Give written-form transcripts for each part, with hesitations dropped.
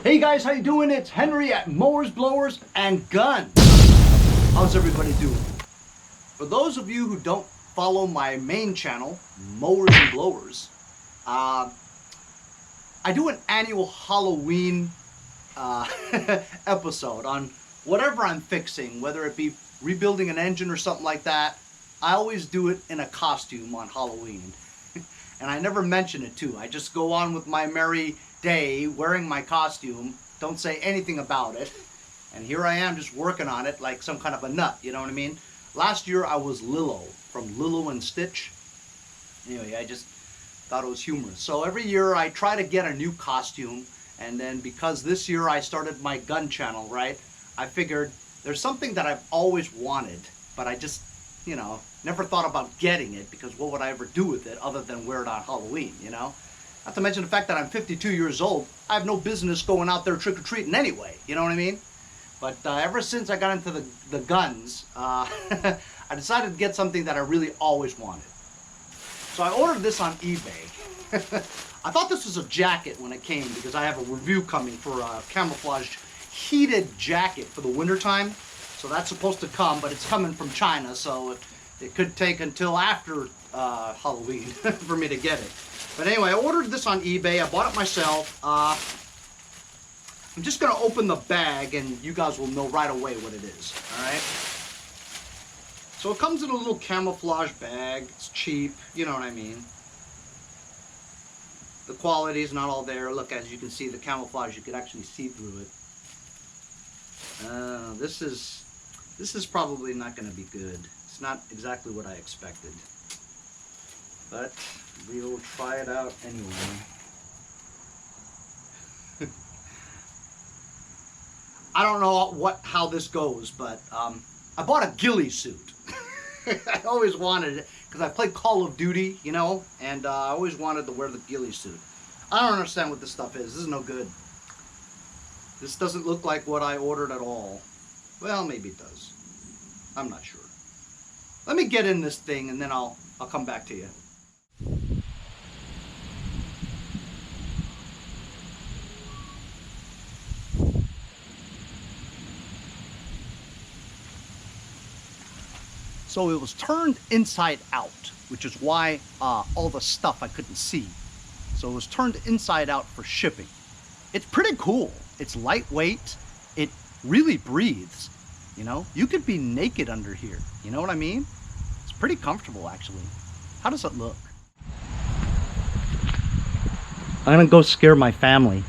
Hey guys, how you doing? It's Henry at Mowers, Blowers, and Guns. How's everybody doing? For those of you who don't follow my main channel, Mowers and Blowers, I do an annual Halloween episode on whatever I'm fixing, whether it be rebuilding an engine or something like that. I always do it in a costume on Halloween. And I never mention it too. I just go on with my merry day wearing my costume, don't say anything about it, and here I am just working on it like some kind of a nut, you know what I mean? Last year I was Lilo from Lilo and Stitch. Anyway, I just thought it was humorous. So every year I try to get a new costume, and then because this year I started my gun channel, right? I figured there's something that I've always wanted, but I just, you know, never thought about getting it because what would I ever do with it other than wear it on Halloween, you know? Not to mention the fact that I'm 52 years old, I have no business going out there trick-or-treating anyway, you know what I mean? But ever since I got into the guns, I decided to get something that I really always wanted. So I ordered this on eBay. I thought this was a jacket when it came because I have a review coming for a Camouflage heated jacket for the wintertime. So that's supposed to come, but it's coming from China, so it could take until after Halloween for me to get it. But anyway, I ordered this on eBay. I bought it myself. I'm just going to open the bag and you guys will know right away what it is. Alright? So it comes in a little camouflage bag. It's cheap. You know what I mean. The quality is not all there. Look, as you can see, the camouflage, you could actually see through it. This is probably not going to be good. It's not exactly what I expected. But we'll try it out anyway. I don't know how this goes, but I bought a ghillie suit. I always wanted it because I played Call of Duty, you know, and I always wanted to wear the ghillie suit. I don't understand what this stuff is. This is no good. This doesn't look like what I ordered at all. Well, maybe it does. I'm not sure. Let me get in this thing and then I'll come back to you. So it was turned inside out, which is why all the stuff I couldn't see. So it was turned inside out for shipping. It's pretty cool. It's lightweight. It really breathes. You know, you could be naked under here. You know what I mean? It's pretty comfortable, actually. How does it look? I'm gonna go scare my family.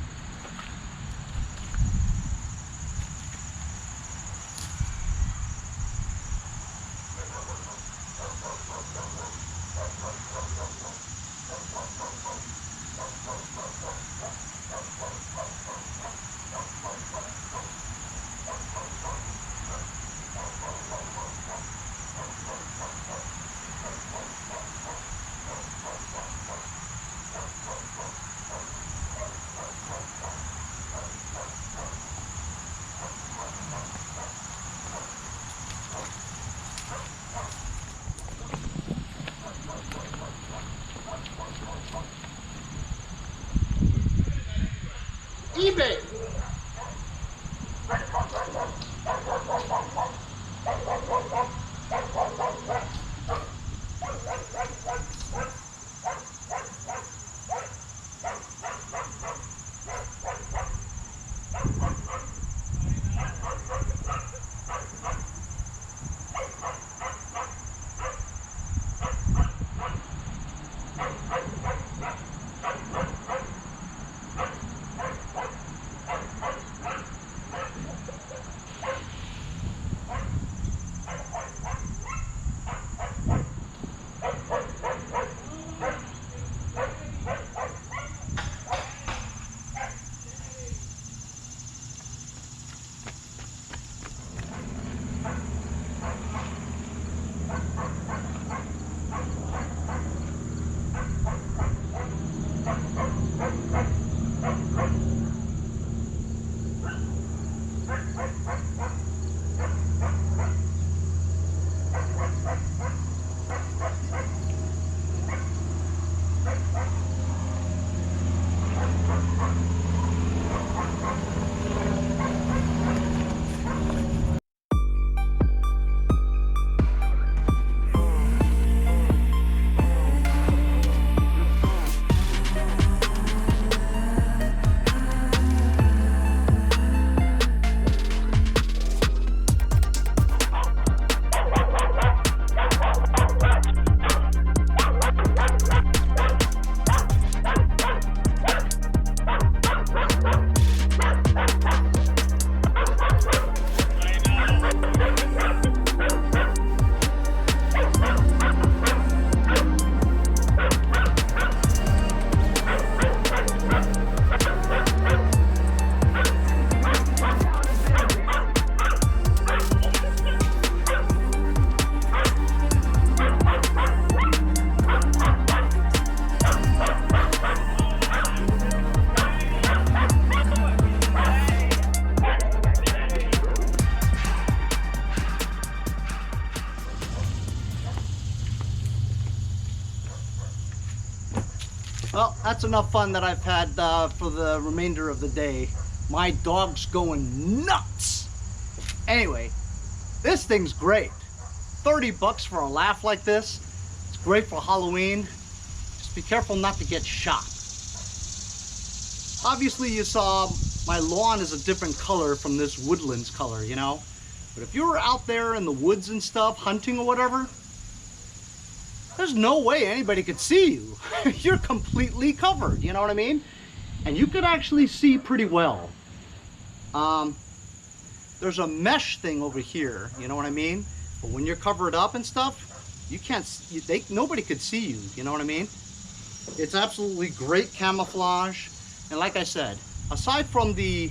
that's enough fun that I've had for the remainder of the day. My dog's going nuts. Anyway, this thing's great. 30 bucks for a laugh like this. It's great for Halloween. Just be careful not to get shot. Obviously you saw my lawn is a different color from this Woodlands color, you know. But if you were out there in the woods and stuff, hunting or whatever, there's no way anybody could see you. You're completely covered, you know what I mean? And you could actually see pretty well. There's a mesh thing over here, you know what I mean? But when you're covered up and stuff, you can't, nobody could see you, you know what I mean? It's absolutely great camouflage. And like I said, aside from the,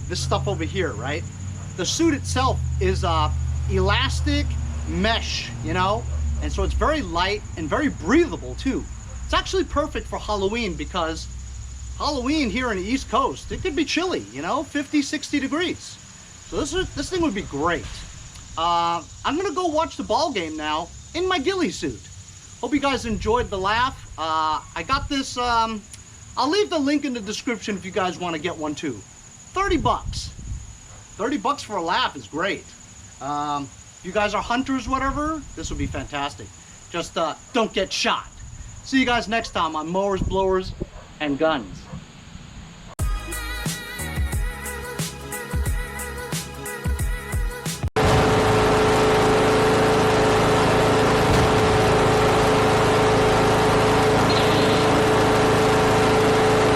this stuff over here, right? The suit itself is elastic mesh, you know? And so it's very light and very breathable too. It's actually perfect for Halloween because Halloween here in the East Coast, it could be chilly, you know, 50, 60 degrees. So this thing would be great. I'm gonna go watch the ball game now in my ghillie suit. Hope you guys enjoyed the laugh. I got this, I'll leave the link in the description if you guys want to get one too. 30 bucks. 30 bucks for a laugh is great. If you guys are hunters, whatever, this would be fantastic. Just don't get shot. See you guys next time on Mowers, Blowers, and Guns.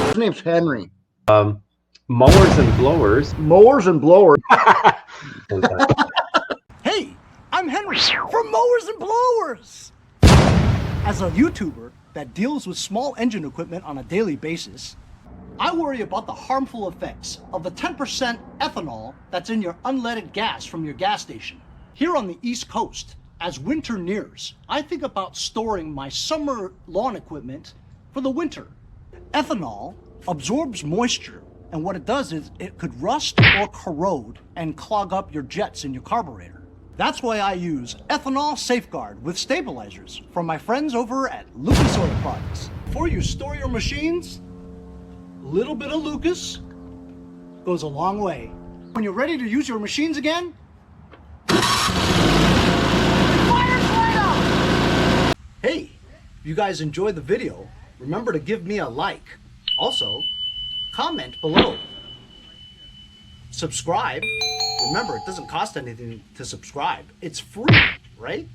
His name's Henry. Mowers and Blowers. Mowers and Blowers. Hey, I'm Henry from Mowers and Blowers. As a YouTuber that deals with small engine equipment on a daily basis, I worry about the harmful effects of the 10% ethanol that's in your unleaded gas from your gas station. Here on the East Coast, as winter nears, I think about storing my summer lawn equipment for the winter. Ethanol absorbs moisture, and what it does is it could rust or corrode and clog up your jets in your carburetor. That's why I use Ethanol Safeguard with stabilizers from my friends over at Lucas Oil Products. Before you store your machines, a little bit of Lucas goes a long way. When you're ready to use your machines again, hey, if you guys enjoyed the video, remember to give me a like. Also, comment below. Subscribe. Remember, it doesn't cost anything to subscribe. It's free, right?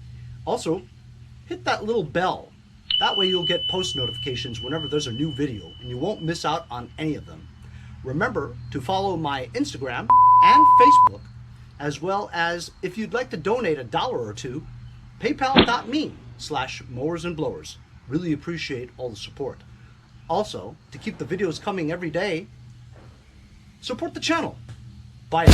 Also, hit that little bell. That way you'll get post notifications whenever there's a new video and you won't miss out on any of them. Remember to follow my Instagram and Facebook, as well as if you'd like to donate $1 or $2, paypal.me/mowers and blowers. Really appreciate all the support. Also, to keep the videos coming every day, support the channel. Bye.